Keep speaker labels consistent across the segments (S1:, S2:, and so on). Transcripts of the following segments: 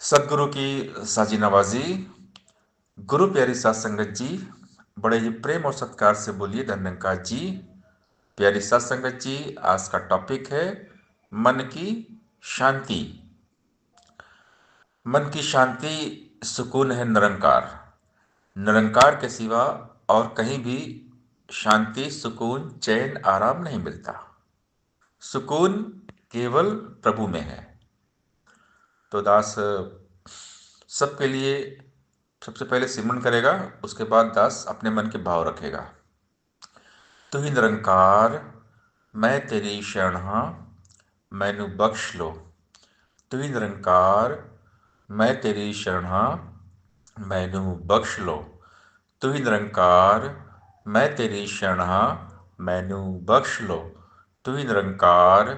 S1: सदगुरु की साजी नवाजी। गुरु प्यारी सात संगत जी, बड़े ही प्रेम और सत्कार से बोलिए धन्यकार जी। प्यारी सात संगत जी, आज का टॉपिक है मन की शांति। मन की शांति सुकून है निरंकार। निरंकार के सिवा और कहीं भी शांति, सुकून, चैन, आराम नहीं मिलता। सुकून केवल प्रभु में है। तो दास सबके लिए सबसे पहले सिमरन करेगा, उसके बाद दास अपने मन के भाव रखेगा। तू ही निरंकार, मैं तेरी शरण हाँ, मैनू बख्श लो। तू ही निरंकार, मैं तेरी शरण हाँ, मैनू बख्श लो। तू ही निरंकार, मैं तेरी शरण हाँ, मैनू बख्श लो। तू ही निरंकार,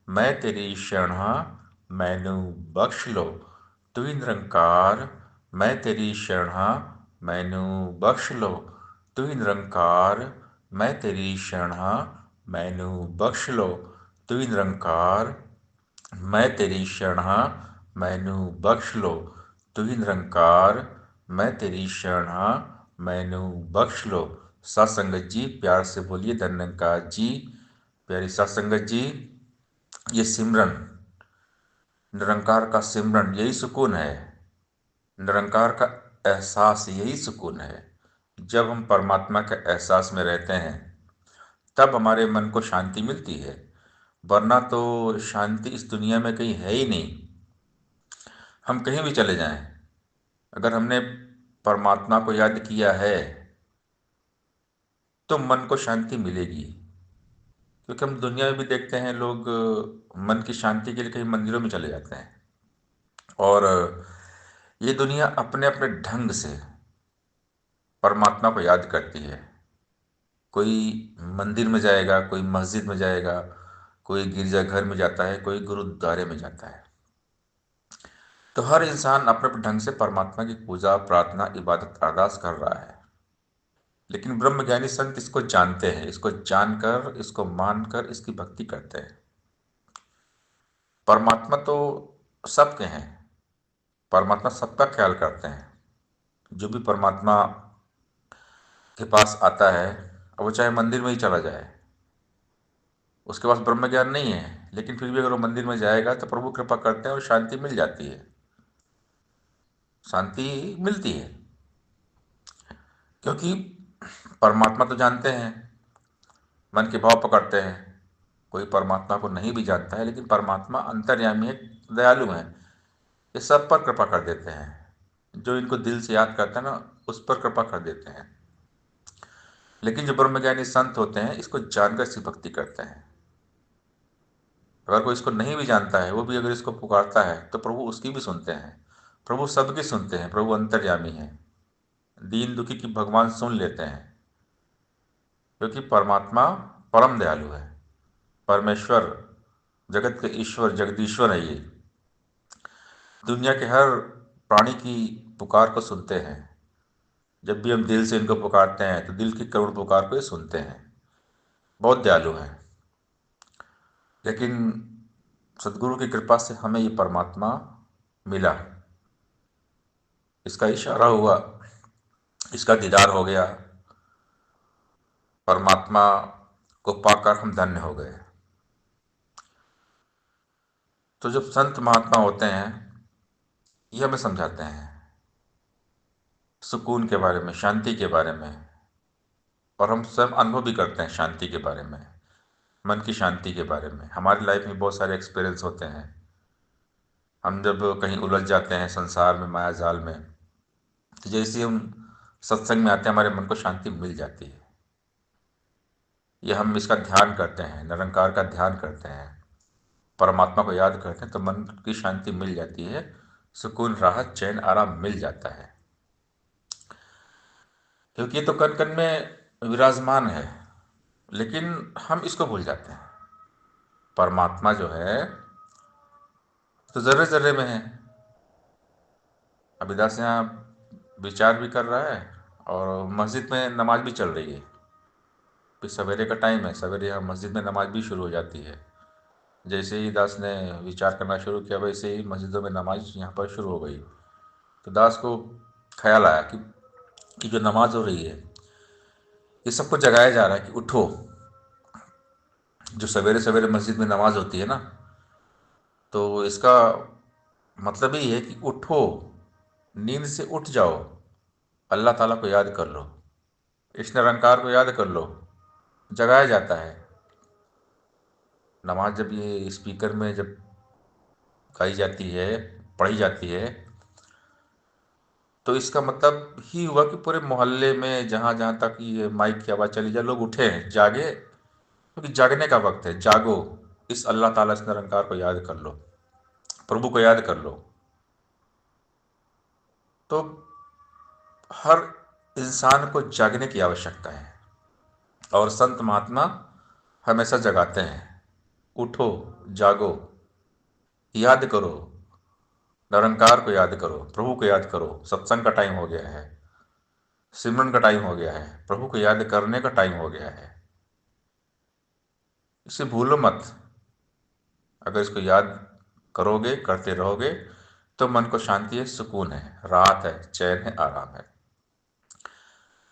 S1: मैं तेरी शरण हाँ, मैनू बख्श लो। तू ही निरंकार, मैं तेरी शरण हाँ, मैनू बख्श लो। तू ही निरंकार, मैं तेरी शरण हाँ, मैनू बख्श लो। तू ही निरंकार, मैं तेरी शरण हाँ, मैनू बख्श लो। तू ही निरंकार, मैं तेरी शरण हाँ, मैनू बख्श लो। सात संगत जी, प्यार से बोलिए धन्यकार जी। प्यारी सात संगत जी, ये सिमरन, निरंकार का सिमरन, यही सुकून है। निरंकार का एहसास, यही सुकून है। जब हम परमात्मा के एहसास में रहते हैं तब हमारे मन को शांति मिलती है, वरना तो शांति इस दुनिया में कहीं है ही नहीं। हम कहीं भी चले जाएं, अगर हमने परमात्मा को याद किया है तो मन को शांति मिलेगी। क्योंकि हम दुनिया में भी देखते हैं, लोग मन की शांति के लिए कहीं मंदिरों में चले जाते हैं। और ये दुनिया अपने अपने ढंग से परमात्मा को याद करती है। कोई मंदिर में जाएगा, कोई मस्जिद में जाएगा, कोई गिरजाघर में जाता है, कोई गुरुद्वारे में जाता है। तो हर इंसान अपने अपने ढंग से परमात्मा की पूजा, प्रार्थना, इबादत, अरदास कर रहा है। लेकिन ब्रह्मज्ञानी संत इसको जानते हैं, इसको जानकर, इसको मानकर इसकी भक्ति करते हैं। परमात्मा तो सबके हैं, परमात्मा सबका ख्याल करते हैं। जो भी परमात्मा के पास आता है, अब वो चाहे मंदिर में ही चला जाए, उसके पास ब्रह्म ज्ञान नहीं है, लेकिन फिर भी अगर वो मंदिर में जाएगा तो प्रभु कृपा करते हैं और शांति मिल जाती है, शांति मिलती है। क्योंकि परमात्मा तो जानते हैं, मन के भाव पकड़ते हैं। कोई परमात्मा को नहीं भी जानता है, लेकिन परमात्मा अंतर्यामी है, दयालु है, ये सब पर कृपा कर देते हैं। जो इनको दिल से याद करता है ना, उस पर कृपा कर देते हैं। लेकिन जो ब्रह्मज्ञानी संत होते हैं, इसको जानकर इसकी भक्ति करते हैं। अगर कोई इसको नहीं भी जानता है, वो भी अगर इसको पुकारता है तो प्रभु उसकी भी सुनते हैं। प्रभु सबकी सुनते हैं, प्रभु अंतर्यामी हैं। दीन दुखी की भगवान सुन लेते हैं, क्योंकि परमात्मा परम दयालु है। परमेश्वर, जगत के ईश्वर, जगदीश्वर है ये। दुनिया के हर प्राणी की पुकार को सुनते हैं। जब भी हम दिल से इनको पुकारते हैं तो दिल की करुण पुकार को ये सुनते हैं। बहुत दयालु हैं। लेकिन सदगुरु की कृपा से हमें ये परमात्मा मिला, इसका इशारा हुआ, इसका दीदार हो गया। परमात्मा को पाकर हम धन्य हो गए। तो जब संत महात्मा होते हैं, ये हमें समझाते हैं सुकून के बारे में, शांति के बारे में। और हम स्वयं अनुभव भी करते हैं शांति के बारे में, मन की शांति के बारे में। हमारी लाइफ में बहुत सारे एक्सपीरियंस होते हैं। हम जब कहीं उलझ जाते हैं संसार में, माया जाल में, तो जैसे ही हम सत्संग में आते हैं, हमारे मन को शांति मिल जाती है। ये हम इसका ध्यान करते हैं, निरंकार का ध्यान करते हैं, परमात्मा को याद करते हैं, तो मन की शांति मिल जाती है। सुकून, राहत, चैन, आराम मिल जाता है। क्योंकि ये तो कण कण में विराजमान है, लेकिन हम इसको भूल जाते हैं। परमात्मा जो है तो जर्रे जर्रे में है। अभिदास यहाँ विचार भी कर रहा है और मस्जिद में नमाज भी चल रही है। फिर सवेरे का टाइम है, सवेरे यहाँ मस्जिद में नमाज भी शुरू हो जाती है। जैसे ही दास ने विचार करना शुरू किया, वैसे ही मस्जिदों में नमाज यहाँ पर शुरू हो गई। तो दास को ख्याल आया कि जो नमाज हो रही है, ये सबको जगाया जा रहा है कि उठो। जो सवेरे सवेरे मस्जिद में नमाज होती है ना, तो इसका मतलब ही है कि उठो, नींद से उठ जाओ, अल्लाह ताला को याद कर लो, इस निरंकार को याद कर लो। जगाया जाता है। नमाज जब ये स्पीकर में जब गाई जाती है, पढ़ी जाती है, तो इसका मतलब ही हुआ कि पूरे मोहल्ले में जहाँ जहाँ तक ये माइक की आवाज़ चली जाए, लोग उठे, जागे, क्योंकि जागने का वक्त है। जागो, इस अल्लाह ताला, इस निरंकार को याद कर लो, प्रभु को याद कर लो। तो हर इंसान को जागने की आवश्यकता है, और संत महात्मा हमेशा जगाते हैं। उठो, जागो, याद करो, निरंकार को याद करो, प्रभु को याद करो। सत्संग का टाइम हो गया है, सिमरन का टाइम हो गया है, प्रभु को याद करने का टाइम हो गया है। इसे भूलो मत। अगर इसको याद करोगे, करते रहोगे, तो मन को शांति है, सुकून है, राहत है, चैन है, आराम है।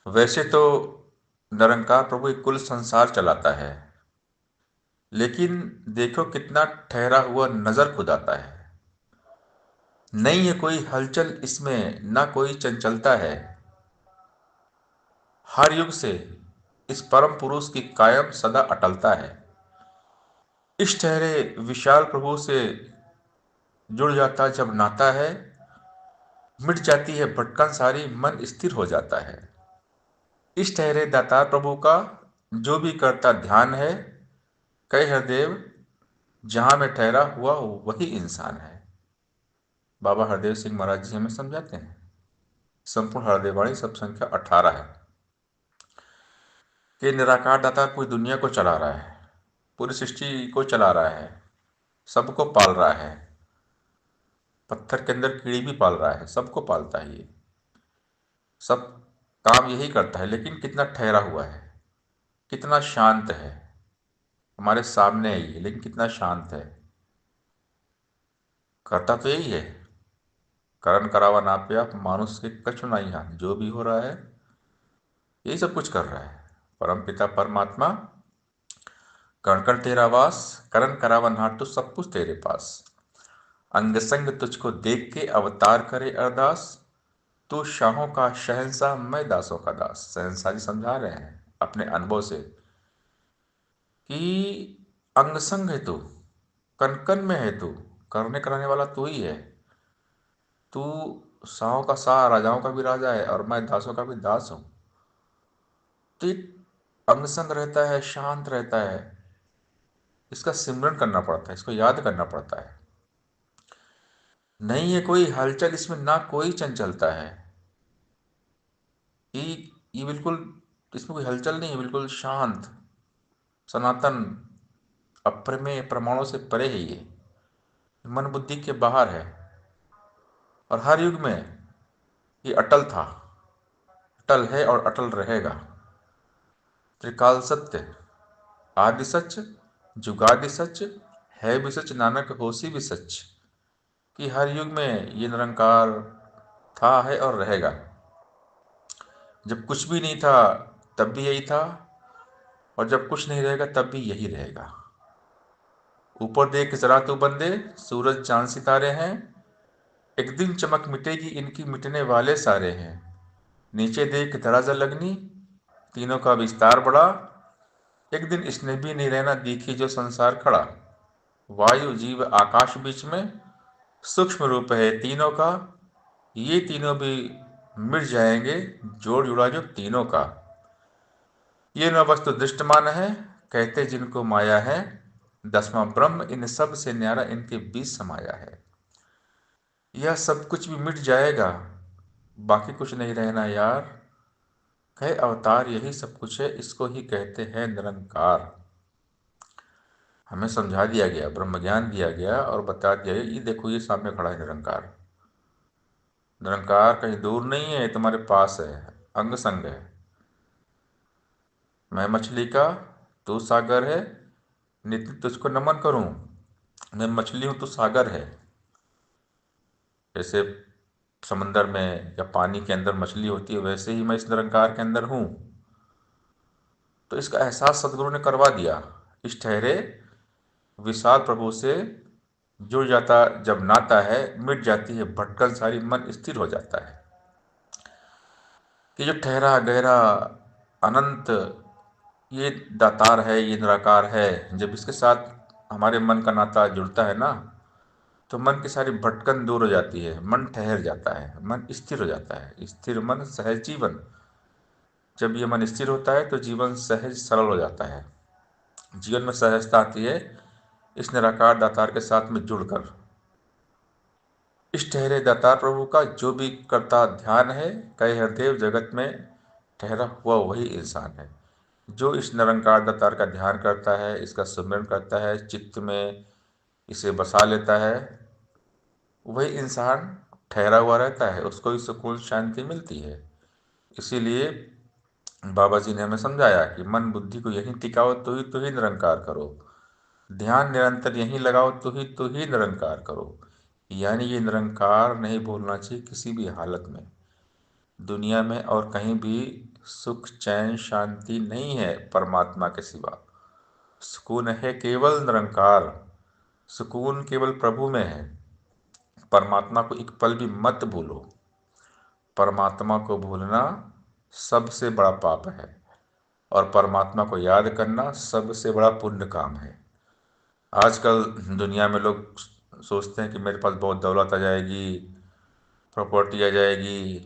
S1: वैसे तो निरंकार प्रभु एक कुल संसार चलाता है, लेकिन देखो कितना ठहरा हुआ नजर खुद आता है। नहीं है कोई हलचल इसमें, ना कोई चंचलता है। हर युग से इस परम पुरुष की कायम सदा अटलता है। इस ठहरे विशाल प्रभु से जुड़ जाता जब नाता है, मिट जाती है भटकन सारी, मन स्थिर हो जाता है। इस ठहरे दातार प्रभु का जो भी करता ध्यान है, कहे हरदेव जहां में ठहरा हुआ वही इंसान है। बाबा हरदेव सिंह महाराज जी हमें समझाते हैं। संपूर्ण हरदेवाणी सब संख्या 18 है कि निराकार दाता पूरी दुनिया को चला रहा है, पूरी सृष्टि को चला रहा है, सबको पाल रहा है। पत्थर के अंदर कीड़ी भी पाल रहा है, सबको पालता है ये। सब काम यही करता है, लेकिन कितना ठहरा हुआ है, कितना शांत है। हमारे सामने है ये, लेकिन कितना शांत है। करता तो यही है। करण करावा नाप्या मानुष के कछु नहीं हाथ, जो भी हो रहा है यही सब कुछ कर रहा है। परम पिता परमात्मा, कण कण तेरा वास, करण करावा नाट, तो सब कुछ तेरे पास। अंग संग तुझको देख के अवतार करे अरदास, तू शाहों का शहंशाह, मैं दासों का दास। शहंशाह जी समझा रहे हैं अपने अनुभव से कि अंग संग है तू, कन कन में है तू, करने कराने वाला तू ही है। तू शाहों का शाह, राजाओं का भी राजा है, और मैं दासों का भी दास हूं। तो ये अंग संग रहता है, शांत रहता है। इसका सिमरन करना पड़ता है, इसको याद करना पड़ता है। नहीं है कोई हलचल इसमें, ना कोई चंचलता है। ये ये बिल्कुल, इसमें कोई हलचल नहीं है, बिल्कुल शांत, सनातन, अप्रमेय, प्रमाणों से परे है ये। मन बुद्धि के बाहर है। और हर युग में ये अटल था, अटल है और अटल रहेगा। त्रिकाल सत्य, आदि सच, जुगादि सच, है भी सच, नानक होसी भी सच। कि हर युग में ये निरंकार था, है और रहेगा। जब कुछ भी नहीं था तब भी यही था, और जब कुछ नहीं रहेगा तब भी यही रहेगा। ऊपर देख जरा तू बंदे, सूरज चांद सितारे हैं, एक दिन चमक मिटेगी इनकी, मिटने वाले सारे हैं। नीचे देख धरा जल अग्नि, तीनों का विस्तार बड़ा, एक दिन इसने भी नहीं रहना, दिखी जो संसार खड़ा। वायु जीव आकाश बीच में, सूक्ष्म रूप है तीनों का, ये तीनों भी मिट जाएंगे, जोड़ जुड़ा जो तीनों का। ये न वस्तु दृष्टमान है, कहते जिनको माया है, दसवां ब्रह्म इन सब से न्यारा, इनके बीच समाया है। यह सब कुछ भी मिट जाएगा, बाकी कुछ नहीं रहना यार। कहे अवतार यही सब कुछ है, इसको ही कहते हैं निरंकार। हमें समझा दिया गया, ब्रह्म ज्ञान दिया गया और बता दिया गया, ये देखो ये सामने खड़ा है निरंकार। निरंकार कहीं दूर नहीं है, तुम्हारे पास है, अंग संग है। मैं मछली का, तू सागर है, नित्य तुझको नमन करूं। मैं मछली हूं तो सागर है, जैसे समंदर में या पानी के अंदर मछली होती है, वैसे ही मैं इस निरंकार के अंदर हूं। तो इसका एहसास सदगुरु ने करवा दिया। इस ठहरे विशाल प्रभु से जुड़ जाता जब नाता है, मिट जाती है भटकन सारी, मन स्थिर हो जाता है। कि जो ठहरा गहरा अनंत ये दातार है, ये निराकार है, जब इसके साथ हमारे मन का नाता जुड़ता है ना, तो मन की सारी भटकन दूर हो जाती है, मन ठहर जाता है, मन स्थिर हो जाता है। स्थिर मन सहज जीवन। जब ये मन स्थिर होता है तो जीवन सहज सरल हो जाता है। जीवन में सहजता आती है इस निराकार दातार के साथ में जुड़कर। इस ठहरे दातार प्रभु का जो भी करता ध्यान है, कहे हरदेव जगत में ठहरा हुआ वही इंसान है। जो इस निरंकार दातार का ध्यान करता है, इसका सुमिरन करता है, चित्त में इसे बसा लेता है, वही इंसान ठहरा हुआ रहता है, उसको ही सुकून शांति मिलती है। इसीलिए बाबा जी ने हमें समझाया कि मन बुद्धि को यहीं टिकाओ तो ही निरंकार करो। ध्यान निरंतर यहीं लगाओ तो ही निरंकार करो। यानी ये निरंकार नहीं भूलना चाहिए किसी भी हालत में। दुनिया में और कहीं भी सुख चैन शांति नहीं है परमात्मा के सिवा। सुकून है केवल निरंकार। सुकून केवल प्रभु में है। परमात्मा को एक पल भी मत भूलो। परमात्मा को भूलना सबसे बड़ा पाप है, और परमात्मा को याद करना सबसे बड़ा पुण्य काम है। आजकल दुनिया में लोग सोचते हैं कि मेरे पास बहुत दौलत आ जाएगी, प्रॉपर्टी आ जाएगी,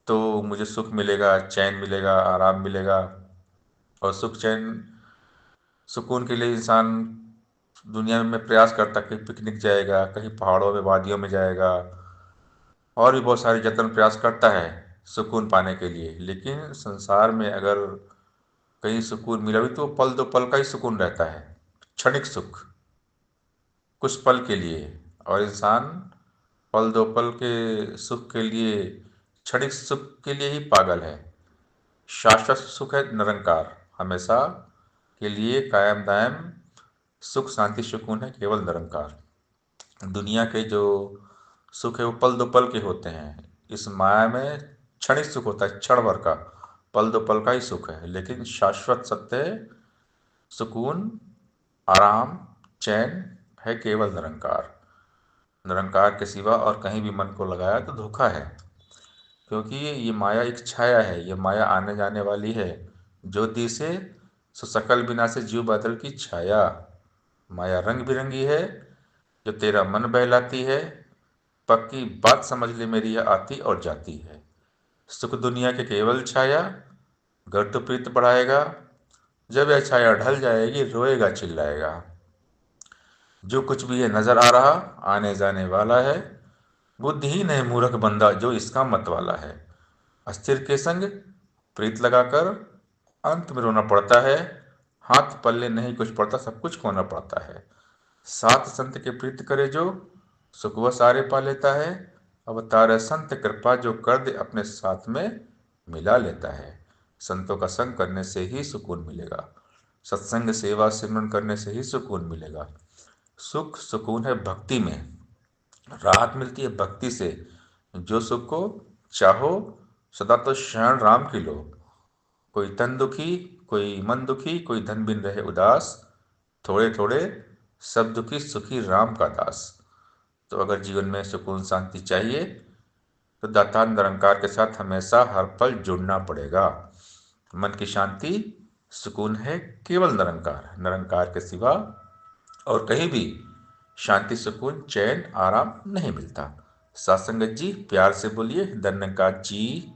S1: तो मुझे सुख मिलेगा, चैन मिलेगा, आराम मिलेगा। और सुख चैन सुकून के लिए इंसान दुनिया में प्रयास करता है कि पिकनिक जाएगा, कहीं पहाड़ों में वादियों में जाएगा, और भी बहुत सारे जतन प्रयास करता है सुकून पाने के लिए। लेकिन संसार में अगर कहीं सुकून मिला भी तो पल दो पल का ही सुकून रहता है, क्षणिक सुख, कुछ पल के लिए। और इंसान पल दो पल के सुख के लिए, क्षणिक सुख के लिए ही पागल है। शाश्वत सुख है निरंकार, हमेशा के लिए कायम दायम सुख शांति सुकून है केवल निरंकार। दुनिया के जो सुख है वो पल दो पल के होते हैं। इस माया में क्षणिक सुख होता है, क्षण भर का, पल दो पल का ही सुख है। लेकिन शाश्वत सत्य सुकून आराम चैन है केवल निरंकार। निरंकार के सिवा और कहीं भी मन को लगाया तो धोखा है। क्योंकि ये माया एक छाया है, ये माया आने जाने वाली है। जो दिसे सो सकल विनाशी जीव बादल की छाया। माया रंग बिरंगी है, जो तेरा मन बहलाती है। पक्की बात समझ ले मेरी, यह आती और जाती है। सुख दुनिया के केवल छाया, घर तो प्रीत बढ़ाएगा। जब यह छाया ढल जाएगी रोएगा चिल्लाएगा। जो कुछ भी है नजर आ रहा आने जाने वाला है। बुद्धिहीन है मूर्ख बंदा जो इसका मत वाला है। अस्थिर के संग प्रीत लगाकर अंत में रोना पड़ता है। हाथ पल्ले नहीं कुछ पड़ता, सब कुछ खोना पड़ता है। सात संत के प्रीत करे जो, सुख वह सारे पा लेता है। अवतार संत कृपा जो कर दे अपने साथ में मिला लेता है। संतों का संग करने से ही सुकून मिलेगा। सत्संग सेवा सिमरन करने से ही सुकून मिलेगा। सुख सुकून है भक्ति में, राहत मिलती है भक्ति से। जो सुख को चाहो सदा तो शरण राम की लो। कोई तन दुखी कोई मन दुखी, कोई धन बिन रहे उदास। थोड़े थोड़े सब दुखी सुखी राम का दास। तो अगर जीवन में सुकून शांति चाहिए तो दाता निरंकार के साथ हमेशा हर पल जुड़ना पड़ेगा। मन की शांति सुकून है केवल निरंकार। निरंकार के सिवा और कहीं भी शांति सुकून चैन आराम नहीं मिलता। सत्संगत जी प्यार से बोलिए धन्यकार जी।